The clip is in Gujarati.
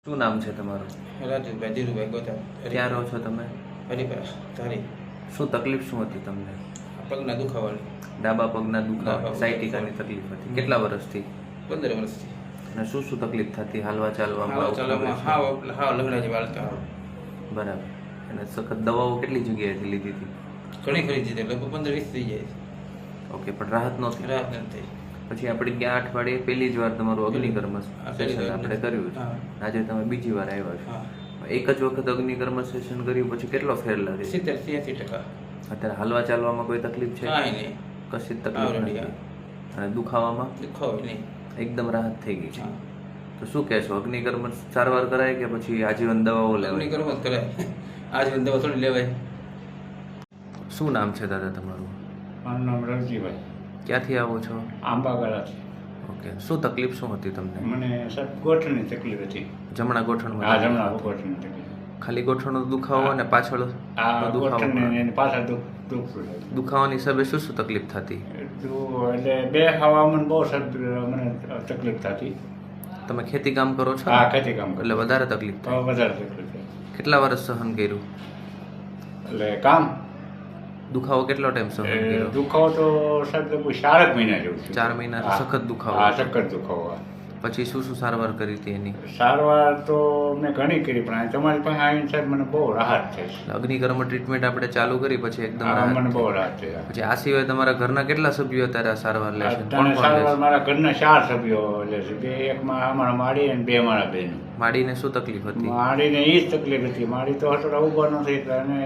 શું નામ છે તમારું? રાજુભાઈ ધીરુભાઈ ગોતા. ક્યાં રહો છો તમે? હરિભાઈ ધારી. શું તકલીફ શું હતી તમને? પગના દુખાવાની. ડાબા પગના દુખાવા, ડાબા પગ. સાયટિકાની તકલીફ હતી. કેટલા વર્ષથી? 15 વર્ષથી. અને શું શું તકલીફ થતી? હાલવા ચાલવામાં? હાવ ચાલવામાં હાવ લંગડા જેવા હાલતા. બરાબર. અને સખત દવાઓ કેટલી જગ્યાએથી લીધી હતી? ઘણી ખરી દીધી લગભગ 15-20 થઈ જાય. ઓકે, પણ રાહત નહોતી. રાહત નથી. પછી આપણે ગયા અઠવાડિયે પહેલી જ વાર તમારું અગ્નિકર્મ સેશન આપણે કર્યું છે. હા. આજે તમે બીજી વાર આવ્યા છો. હા. એક જ વખત અગ્નિકર્મ સેશન કર્યું પછી કેટલો ફેર લાગે? 70-80%. અત્યારે હાલવા ચાલવામાં કોઈ તકલીફ છે? કાંઈ નહીં. કશી જ તકલીફ આવડી નથી. અને દુખાવામાં દુખાવો નહીં. એકદમ રાહત થઈ ગઈ છે. હા. તો શું કહેશો, અગ્નિકર્મ સારવાર કરાય કે પછી આજીવન દવાઓ લેવાય? અગ્નિકર્મ જ કરાય. આજીવન દવા થોડી લેવાય. શું નામ છે દાદા તમારું? મારું નામ રવજીભાઈ, ક્યાંથી આવો છો? આંબાગાળાથી. ઓકે, શું તકલીફ શું હતી તમને? મને સાહેબ ગોઠણની તકલીફ હતી. જમણા આ ગોઠણમાં? જમણા ગોઠણની તકલીફ. ખાલી ગોઠણનો દુખાવો અને પાછળ આ દુખાવો ગોઠણને પણ? એની પાછળ દુખતું હતું. દુખાવાની હિસાબે શું શું તકલીફ થતી? એટલે બે ખાવામાં બહુ સાહેબ મને તકલીફ થતી. તમે ખેતી કામ કરો છો? આ ખેતી કામ એટલે વધારે તકલીફ થાય. વધારે તકલીફ થાય. કેટલા વર્ષ સહન કર્યું? એટલે કામ દુખાવો કેટલો ટાઈમ સહન કર્યો? દુખાવો તો સાહેબ કોઈ 4 મહિના જેવું થયું. 4 મહિના હા. સખત દુખાવો? હા, સખત દુખાવો. પછી શું શું સારવાર કરી હતી એની? સારવાર તો મેં ઘણી કરી, પણ તમારી પાસે આવીને સાહેબ મને બહુ રાહત થઈ. અગ્નિકર્મ ટ્રીટમેન્ટ આપણે ચાલુ કરી પછી એકદમ હા, રાહત મને થઈ. બહુ રાહત થઈ. પછી આ સિવાય તમારા ઘરના કેટલા સભ્યો અત્યારે આ સારવાર લે છે? કોણ અત્યારે કોણ લે સારવાર છે? મારા ઘરના 4 સભ્યો લે છે. 2 એકમાં અમારા માડી અને 2 મારા બેન. માડીને શું તકલીફ હતી? માડીને એ જ તકલીફ હતી. માડી તો હટોડા ઊભા નથી અને